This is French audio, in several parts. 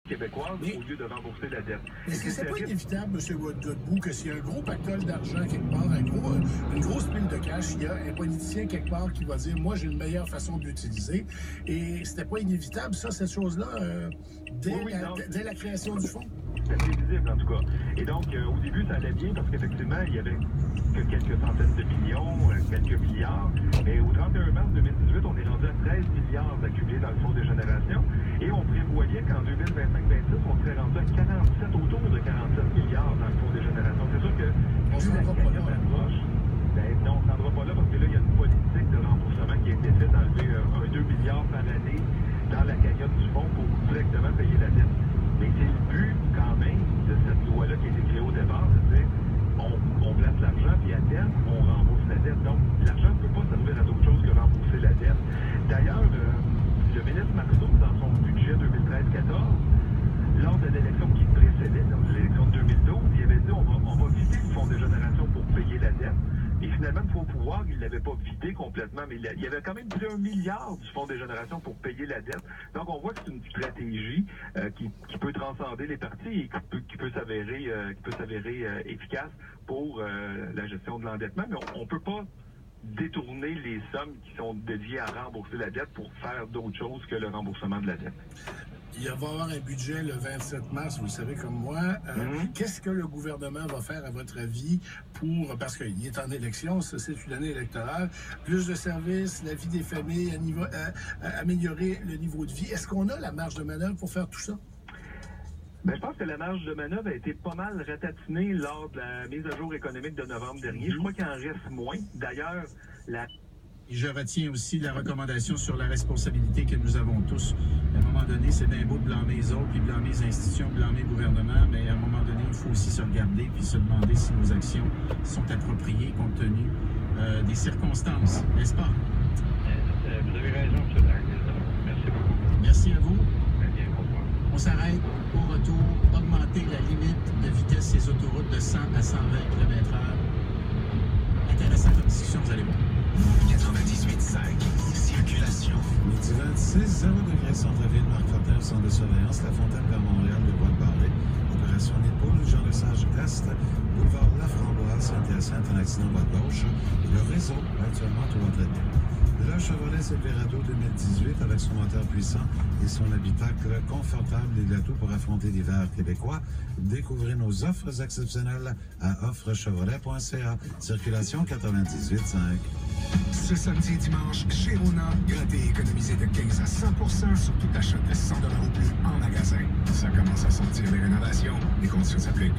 québécoise au lieu de rembourser la dette. Est-ce que c'est pas inévitable, M. Godbout, que s'il y a un gros pactole d'argent quelque part, une grosse pile de cash, il y a un politicien quelque part qui va dire « Moi, j'ai une meilleure façon de l'utiliser ». Et c'était pas inévitable, ça, cette chose-là, dès la création du fonds? C'était prévisible, en tout cas. Et donc, au début, ça allait bien parce qu'effectivement, il y avait que quelques centaines de millions, quelques milliards. Mais au 31 mars 2018, on est rendu à 13 milliards accumulés dans le fonds de génération. Et on prévoyait qu'en 2025-26, on serait rendu à 47, autour de 47 milliards dans le fonds de génération. C'est sûr que plus la cagnotte approche, non, on ne s'en rendra pas là parce que là, il y a une politique de remboursement qui a été faite d'enlever un 2 milliards par année dans la cagnotte du fonds pour directement payer la dette. Mais c'est le but, quand même, de cette loi-là qui a été créée au départ, c'est on place l'argent, puis à terme, on rembourse la dette. Donc, l'argent ne peut pas servir à d'autre chose que rembourser la dette. D'ailleurs, le ministre Marceau, dans son budget 2013-14, lors de l'élection qui précédait, donc l'élection de 2012, il avait dit on va vider le fonds de génération pour payer la dette. Et finalement, une fois au pouvoir, il ne l'avait pas vidé complètement, mais il y avait quand même plus d'1 milliard du fonds de génération pour payer la dette. Donc, on voit que c'est une stratégie qui peut transcender les partis et qui peut s'avérer efficace pour la gestion de l'endettement. Mais on ne peut pas détourner les sommes qui sont dédiées à rembourser la dette pour faire d'autres choses que le remboursement de la dette. Il va y avoir un budget le 27 mars, vous le savez comme moi. Qu'est-ce que le gouvernement va faire, à votre avis, parce qu'il est en élection, c'est une année électorale, plus de services, la vie des familles, améliorer le niveau de vie. Est-ce qu'on a la marge de manœuvre pour faire tout ça? Bien, je pense que la marge de manœuvre a été pas mal ratatinée lors de la mise à jour économique de novembre dernier. Je crois qu'il en reste moins. D'ailleurs, je retiens aussi la recommandation sur la responsabilité que nous avons tous. À un moment donné, c'est bien beau de blâmer les autres, puis blâmer les institutions, blâmer le gouvernement, mais à un moment donné, il faut aussi se regarder puis se demander si nos actions sont appropriées compte tenu des circonstances, n'est-ce pas? Vous avez raison, M. Dark. Merci beaucoup. Merci à vous. Bien, au revoir. On s'arrête au retour, augmenter la limite de vitesse ces autoroutes de 100 à 120 km/h. Intéressant comme discussion, vous allez voir. 98.5, circulation. Midi 26, 0 degré centre-ville, Marc Fortin, centre de surveillance, La Fontaine vers Montréal, le bois de Barley. Opération Épaule, Jean Lesage Est, boulevard La Framboise, Saint-Hyacinthe, un accident voie gauche. Le réseau, actuellement, tout entretenu. Le Chevrolet Silverado 2018 avec son moteur puissant et son habitacle confortable et le tout pour affronter l'hiver québécois. Découvrez nos offres exceptionnelles à offrechevrolet.ca. Circulation 98.5. Ce samedi et dimanche, chez Rona, grattez et économisez de 15 à 100% sur tout achat de 100 $ ou plus en magasin. Ça commence à sentir les rénovations. Les conditions s'appliquent.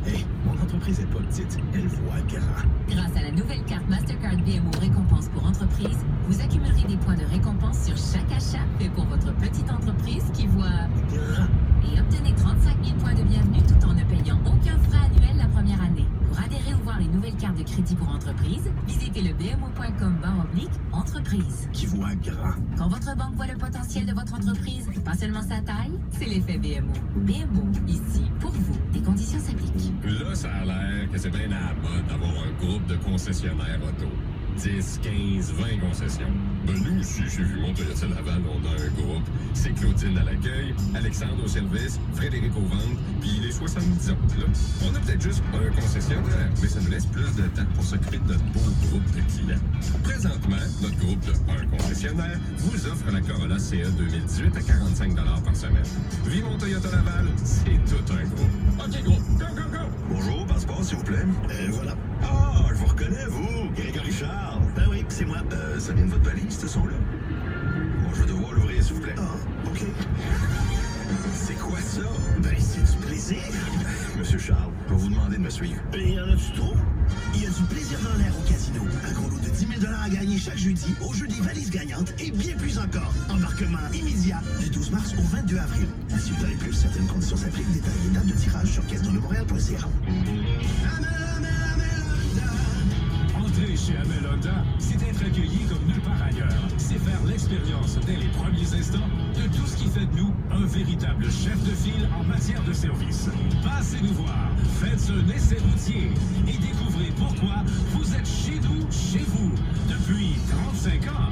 Hey, mon entreprise est pas petite, elle voit grand. Grâce à la nouvelle carte Mastercard BMO Récompense pour entreprise, vous accumulerez des points de récompense sur chaque achat fait pour votre petite entreprise qui voit Grand. et obtenez 35 000 points de bienvenue tout en ne payant aucun frais annuel la première année. Pour adhérer ou voir les nouvelles cartes de crédit pour entreprise, visitez le bmo.com/entreprise. Qui voit grand. Quand votre banque voit le potentiel de votre entreprise, pas seulement sa taille, c'est l'effet BMO. BMO, ici pour vous. Des conditions s'appliquent. Là, ça a l'air que c'est bien à la mode d'avoir un groupe de concessionnaires auto. 10, 15, 20 concessions. Ben nous aussi, chez Vimont Toyota Laval, on a un groupe. C'est Claudine à l'accueil, Alexandre au service, Frédéric aux ventes, puis les 70 autres, là. On a peut-être juste un concessionnaire, mais ça nous laisse plus de temps pour s'occuper de notre beau groupe de clients. Présentement, notre groupe de un concessionnaire vous offre la Corolla CE 2018 à 45 $ par semaine. Vimont Toyota Laval, c'est tout un groupe. OK, groupe, go, go, go! Bonjour, passeport, s'il vous plaît. Voilà. Ah, je vous reconnais, vous, Grégory Charles. Ben oui, c'est moi. Ça vient de votre valise, ce son-là? Bon, je vais devoir l'ouvrir, s'il vous plaît. Ah, OK. C'est quoi ça? Ben, c'est du plaisir. Monsieur Charles, je vais vous demander de me suivre. Et y en a-tu trop? Il y a du plaisir dans l'air au casino. Un gros lot de 10 000 $ à gagner chaque jeudi au jeu des valises gagnantes et bien plus encore. Embarquement immédiat du 12 mars au 22 avril. Si vous avez plus, certaines conditions s'appliquent. Détails et dates de tirage sur caisse-dans-le-montréal.ca. Entrer chez Amel Honda, c'est être accueilli comme nulle part ailleurs. C'est faire l'expérience dès les premiers instants de tout ce qui fait de nous un véritable chef de file en matière de service. Passez nous voir, faites un essai routier et découvrez pourquoi vous êtes chez nous, chez vous, depuis 35 ans.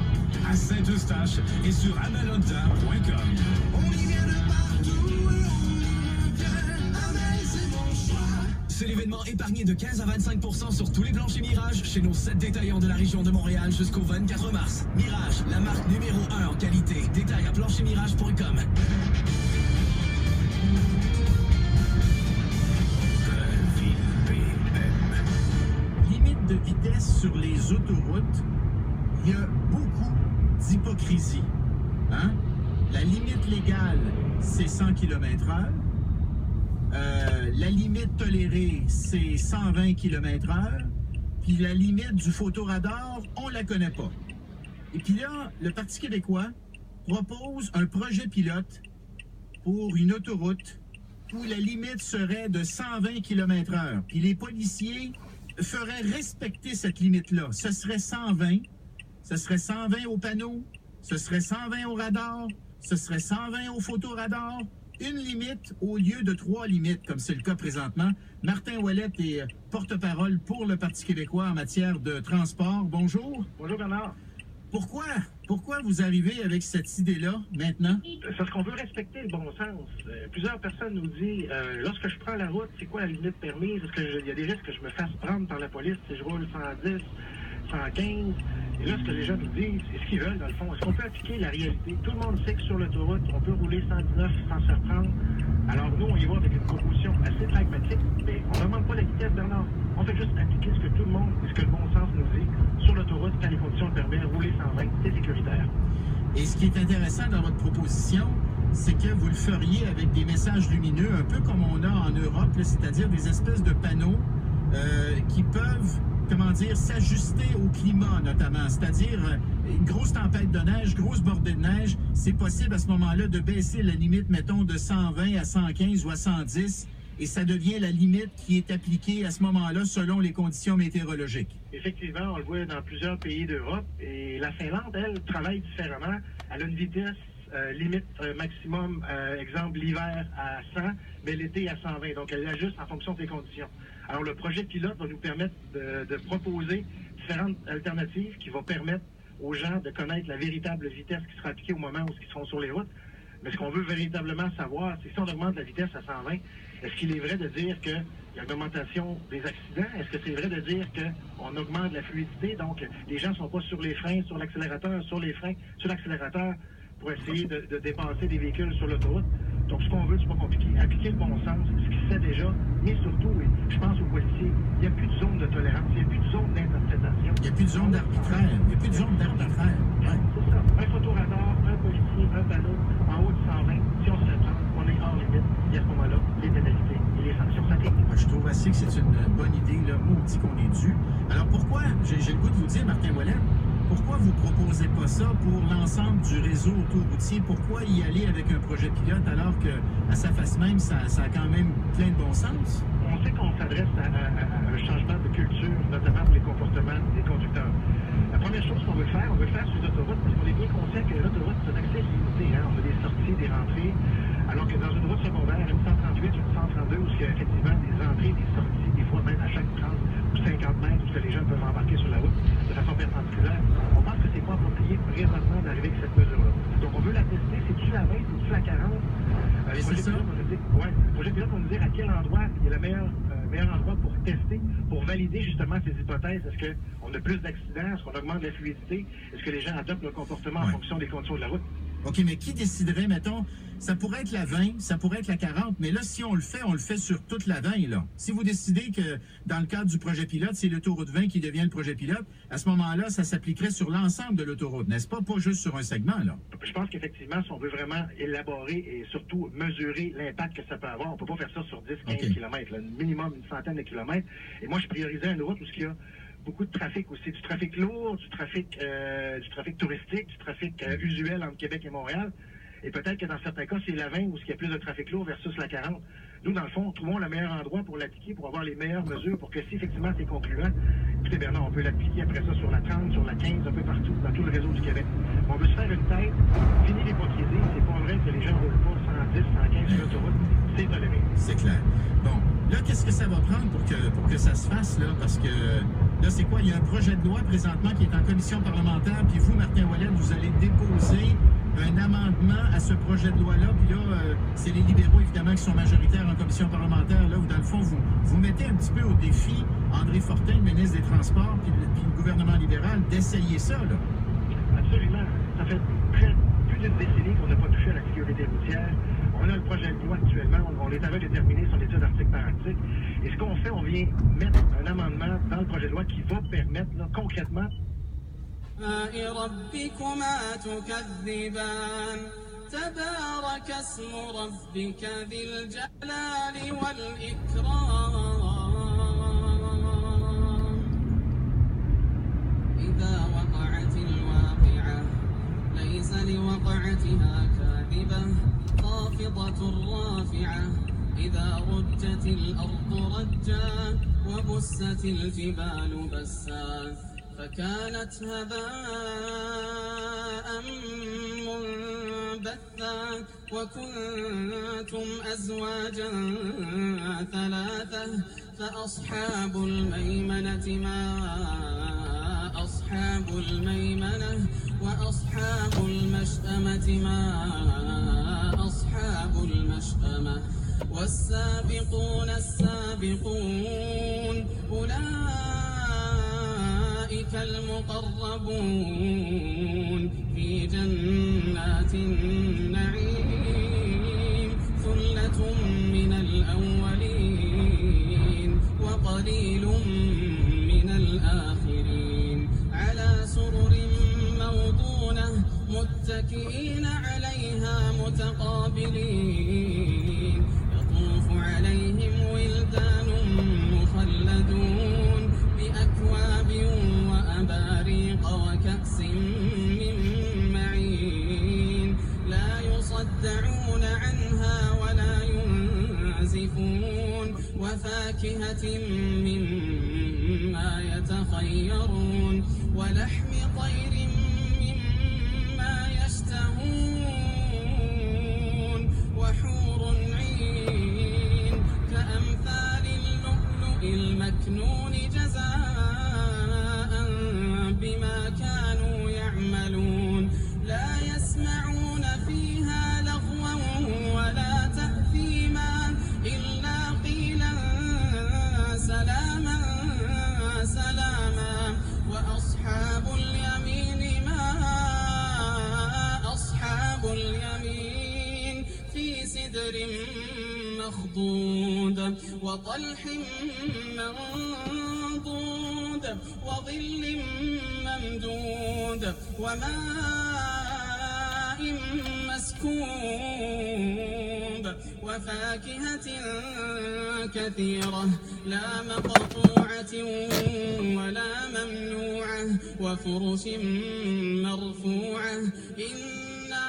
À Saint-Eustache et sur amelhonda.com. On y vient de partout et on C'est l'événement épargné de 15 à 25% sur tous les planchers Mirage chez nos 7 détaillants de la région de Montréal jusqu'au 24 mars. Mirage, la marque numéro 1 en qualité. Détail à planchermirage.com. Limite de vitesse sur les autoroutes, il y a beaucoup d'hypocrisie. Hein? La limite légale, c'est 100 km/h. La limite tolérée, c'est 120 km/h. Puis la limite du photoradar, on la connaît pas. Et puis là, le Parti québécois propose un projet pilote pour une autoroute où la limite serait de 120 km/h. Puis les policiers feraient respecter cette limite-là. Ce serait 120. Ce serait 120 au panneau. Ce serait 120 au radar. Ce serait 120 au photoradar. Une limite au lieu de 3 limites, comme c'est le cas présentement. Martin Ouellette est porte-parole pour le Parti québécois en matière de transport. Bonjour. Bonjour Bernard. Pourquoi vous arrivez avec cette idée-là maintenant? C'est parce qu'on veut respecter le bon sens. Plusieurs personnes nous disent, lorsque je prends la route, c'est quoi la limite permise? Est-ce qu'il y a des risques que je me fasse prendre par la police si je roule 110, 115? Et là, ce que les gens nous disent, c'est ce qu'ils veulent, dans le fond. Est-ce qu'on peut appliquer la réalité? Tout le monde sait que sur l'autoroute, on peut rouler 119 sans se reprendre. Alors, nous, on y va avec une proposition assez pragmatique, mais on ne demande pas la vitesse, Bernard. On fait juste appliquer ce que tout le monde, ce que le bon sens nous dit. Sur l'autoroute, quand les conditions le permettent, rouler 120, c'est sécuritaire. Et ce qui est intéressant dans votre proposition, c'est que vous le feriez avec des messages lumineux, un peu comme on a en Europe, c'est-à-dire des espèces de panneaux qui peuvent, comment dire, s'ajuster au climat notamment. C'est-à-dire une grosse tempête de neige, grosse bordée de neige, c'est possible à ce moment-là de baisser la limite, mettons, de 120 à 115 ou à 110, et ça devient la limite qui est appliquée à ce moment-là selon les conditions météorologiques. Effectivement, on le voit dans plusieurs pays d'Europe, et la Finlande, elle, travaille différemment. Elle a une vitesse limite maximum, exemple l'hiver à 100, mais l'été à 120. Donc, elle ajuste en fonction des conditions. Alors, le projet pilote va nous permettre de proposer différentes alternatives qui vont permettre aux gens de connaître la véritable vitesse qui sera appliquée au moment où ils seront sur les routes. Mais ce qu'on veut véritablement savoir, c'est si on augmente la vitesse à 120, est-ce qu'il est vrai de dire qu'il y a une augmentation des accidents? Est-ce que c'est vrai de dire qu'on augmente la fluidité? Donc, les gens ne sont pas sur les freins, sur l'accélérateur, sur les freins, sur l'accélérateur pour essayer de dépasser des véhicules sur l'autoroute. Donc, ce qu'on veut, c'est pas compliqué. Appliquer le bon sens, ce qui se fait déjà, mais surtout, et je pense aux policiers, il n'y a plus de zone de tolérance, il n'y a plus de zone d'interprétation. Il n'y a plus de zone d'arbitraire. Il n'y a plus de zone d'arbitraire. Ouais. C'est ça. Un photoradar, un policier, un panneau, en haut de 120, si on se fait prendre, on est hors limite. Et à ce moment-là, les pénalités et les sanctions s'appliquent. Je trouve aussi que c'est une bonne idée, là, maudit qu'on est dû. Alors pourquoi, j'ai le goût de vous dire, Martin Ouellette, pourquoi vous ne proposez pas ça pour l'ensemble du réseau autoroutier? Pourquoi y aller avec un projet pilote alors qu'à sa face même, ça a quand même plein de bon sens? On sait qu'on s'adresse à un changement de culture, notamment pour les comportements des conducteurs. La première chose qu'on veut faire sur les autoroutes, parce qu'on est bien conscient que l'autoroute, c'est un accès limité. Hein? On a des sorties, des rentrées, alors que dans une route secondaire, une 138, une 132, où il y a effectivement des entrées, des sorties, des fois même à chaque 30 ou 50 mètres, où les gens peuvent embarquer sur la route de façon perpendiculaire. On pense que c'est pas approprié présentement d'arriver avec cette mesure-là. Donc on veut la tester, c'est-tu la 20 ou c'est-tu la 40? Le projet pilote va nous dire à quel endroit il y a le meilleur endroit pour tester, pour valider justement ces hypothèses. Est-ce qu'on a plus d'accidents? Est-ce qu'on augmente la fluidité? Est-ce que les gens adoptent leur comportement en fonction des conditions de la route? OK, mais qui déciderait, mettons, ça pourrait être la 20, ça pourrait être la 40, mais là, si on le fait sur toute la 20, là. Si vous décidez que, dans le cadre du projet pilote, c'est l'autoroute 20 qui devient le projet pilote, à ce moment-là, ça s'appliquerait sur l'ensemble de l'autoroute, n'est-ce pas? Pas juste sur un segment, là. Je pense qu'effectivement, si on veut vraiment élaborer et surtout mesurer l'impact que ça peut avoir, on ne peut pas faire ça sur 10, 15 km, là, minimum une centaine de kilomètres. Et moi, je priorisais une route où il y a beaucoup de trafic aussi, du trafic lourd, du trafic touristique, du trafic usuel entre Québec et Montréal. Et peut-être que dans certains cas, c'est la 20 où il y a plus de trafic lourd versus la 40. Nous, dans le fond, trouvons le meilleur endroit pour l'appliquer, pour avoir les meilleures mesures, pour que si effectivement c'est concluant, écoutez Bernard, on peut l'appliquer après ça sur la 30, sur la 15, un peu partout, dans tout le réseau du Québec. On veut se faire une tête, fini l'hypocrisie, c'est pas vrai que les gens ne roulent pas 110, 115 sur l'autoroute, c'est toléré. C'est clair. Bon, là, qu'est-ce que ça va prendre pour que ça se fasse, là? Parce que là, c'est quoi? Il y a un projet de loi présentement qui est en commission parlementaire, puis vous, Martin Ouellette, vous allez déposer un amendement à ce projet de loi-là. Puis là, c'est les libéraux, évidemment, qui sont majoritaires en commission parlementaire, là où, dans le fond, vous mettez un petit peu au défi André Fortin, le ministre des Transports, puis le gouvernement libéral, d'essayer ça, là. Absolument. Ça fait plus d'une décennie qu'on n'a pas touché à la sécurité routière. On a le projet de loi actuellement, on les avait déterminés sur l'étude article par article. Et ce qu'on fait, on vient mettre un amendement dans le projet de loi qui va permettre, là, concrètement, ربكما تكذبان تبارك اسم ربك ذي الجلال والإكرام إذا وقعت الواقعة ليس لوقعتها كاذبة خافضة رافعة إذا رجت الأرض رجا وبست الجبال بسا فكانت هباء منبثا وكنتم أزواجا ثلاثة فأصحاب الميمنة ما أصحاب الميمنة وأصحاب المشأمة ما أصحاب المشأمة والسابقون السابقون أولئك المقربون في جنات النعيم ثلة من الأولين وقليل من الآخرين على سرر موضونة متكئين عليها متقابلين يطوف عليهم ولدان مخلدون بأكواب وأباريق وكأس من معين لا يصدعون عنها ولا ينزفون وفاكهة مما يتخيرون ولحم طير مما يشتهون وحور عين كأمثال اللؤلؤ المكنون جزاء بما كانوا يعملون لا يسمعون فيها لغوا ولا تأثيما إلا قيلا سلاما سلاما وأصحاب اليمين ما أصحاب اليمين في سدر مخضود وطلح منضود وظل ممدود وماء مسكوب وفاكهة كثيرة لا مقطوعة ولا ممنوعة وفرش مرفوعة إنا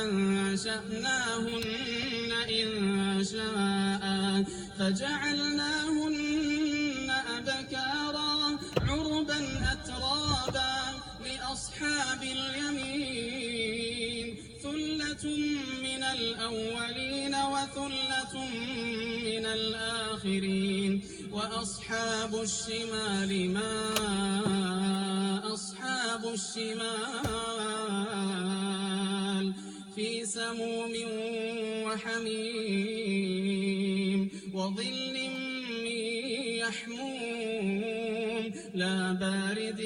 أنشأناهن إنشاء فجعلناهن أبكارا عربا أترابا لأصحاب اليمين ثلة من الأولين وثلة من الآخرين وأصحاب الشمال ما أصحاب الشمال في سموم وحميم وظل من يحموم لا بارد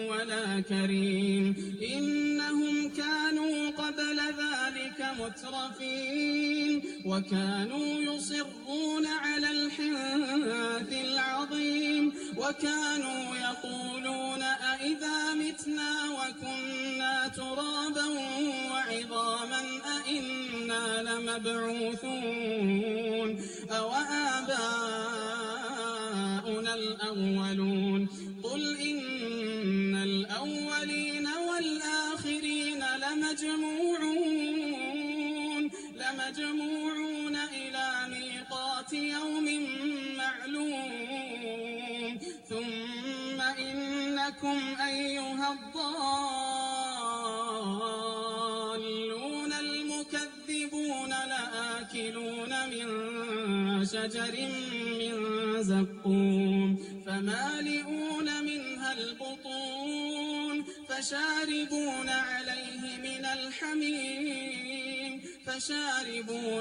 ولا كريم إنهم كانوا قبل ذلك مترفين وكانوا يصرون على الحنث العظيم وكانوا يقولون أئذا متنا وكنا ترابا وعظاما أئنا لمبعوثون أوآباؤنا الأولون قل إن الأولين والآخرين لمجموعون إلى ميقات يوم معلوم ثم إنكم أيها الضالون المكذبون لآكلون من شجر من زقوم فمالئون منها البطون فشاربون عليه من الحميم فشاربون